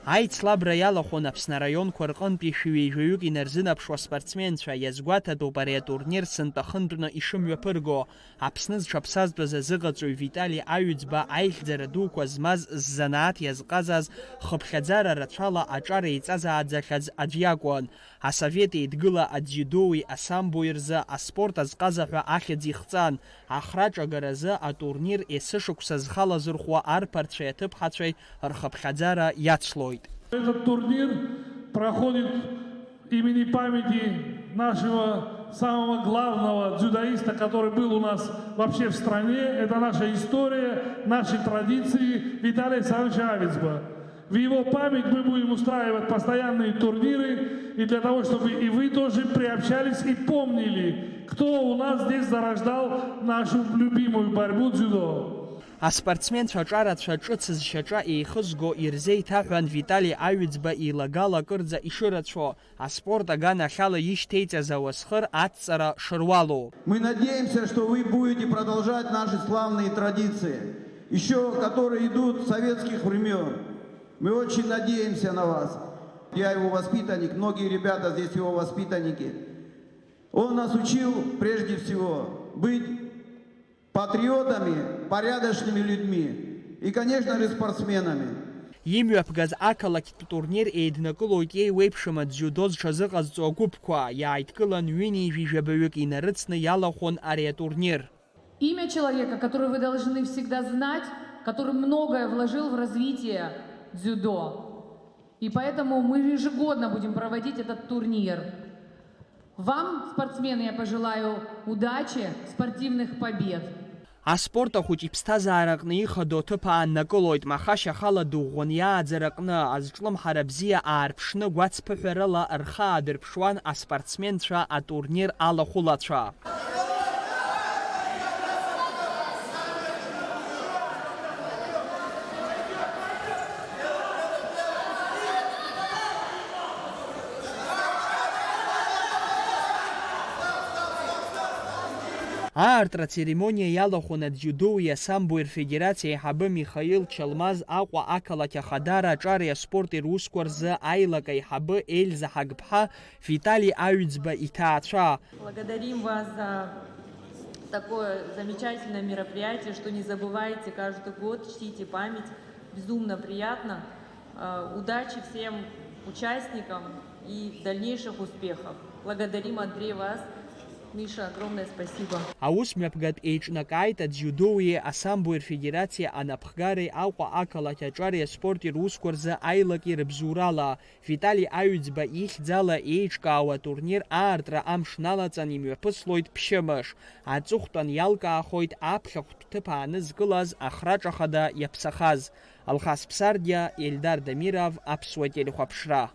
Аицлабра иалахәын Аԥсны араионқәа рҟынтәи шәҩеижәаҩык инарзынаԥшуа спортсменцәа иазгәаҭатәуп ари атурнир сынтәахынтәны ишымҩаԥырго. Аԥсны зҽаԥсазтәыз азыҟаҵаҩ Витали Аҩӡба аихьӡара дуқәа змаз ззанааҭ иазҟазаз хыԥхьаӡара рацәала аҿар еиҵазааӡахьаз аӡә иакәын. Асовет еидгыла адзиудои асамбои рзы аспорт азҟазаҳәа ахьӡ ихҵан. Ахраҿагаразы атурнир есышықәса зхалазырхәуа арԥарцәеи аҭыԥҳацәеи рхыԥхьаӡара иацлоит. Этот турнир проходит имени памяти нашего самого главного дзюдоиста, который был у нас вообще в стране. Это наша история, наши традиции, Виталия Александровича Аҩӡба. В его память мы будем устраивать постоянные турниры, и для того, чтобы и вы тоже приобщались и помнили, кто у нас здесь зарождал нашу любимую борьбу дзюдо. Аспортсменцәа аҿарацәа ҿыцызшьаҿа еихызго ирзеиҭаҳәан Витали Аҩӡба илагала кырӡа ишырацәо, аспорт аганахьала ишьҭеиҵаз ауасхыр адҵара шыруалу. Мы надеемся, что вы будете продолжать наши славные традиции, еще которые идут с советских времен. Мы очень надеемся на вас. Я его воспитанник, многие ребята здесь его воспитанники. Он нас учил прежде всего быть патриотами, порядочными людьми и, конечно же, спортсменами. Имҩаԥгаз ақалақьтә турнир еиднакылоит еиуеиԥшым адзиудо зҽазыҟазҵо агәыԥқәа, иааидкылан ҩынижәижәабаҩык инарыцны иалахәын ари атурнир. Имя человека, который вы должны всегда знать, который многое вложил в развитие дзюдо. И поэтому мы ежегодно будем проводить этот турнир. Вам, спортсмены, я пожелаю удачи, спортивных побед. Аспорт ахәыҷ иԥсҭазаараҟны ихадоу ҭыԥ ааннакылоит, махашьа ахала дуӷәӷәан иааӡараҟны азҿлымҳара бзиа аарԥшны гәацԥыҳәарыла рхы аадырԥшуан аспортсменцәа атурнир алахәылацәа. Аартра церемониа иалахәын адзиудои асамбои рфедерациа аиҳабы Михаил Чалмаз Аҟәа ақалақь ахадара аҿари аспорти русқәа рзы аилак аиҳабы Ельза Ҳагԥҳа Витали Аҩӡба иҭаацәа. Благодарим вас за такое замечательное мероприятие, что не забывайте каждый год, чтите память. Безумно приятно. Удачи всем участникам и дальнейших успехов. Благодарим, Андрей, вас. Миша, огромное спасибо. Аус мҩаԥгатә еиҿнакааит адзиудои асамбои рфедерациа анапхгареи Аҟәа ақалақь аҿари аспорти русқәа рзы аилаки рыбзоурала. Витали Аҩӡба ихьӡала еиҿкаауа атурнир аартра амш налаҵан имҩаԥыслоит ԥшьымш. Аҵыхәтәан иалкаахоит аԥхьахәтә ҭыԥ аанызкылаз ахраҿ ахада иаԥсахаз. Алхас Ԥсардиа, Ельдар Дамиров, Аԥсуа телехәаԥшра.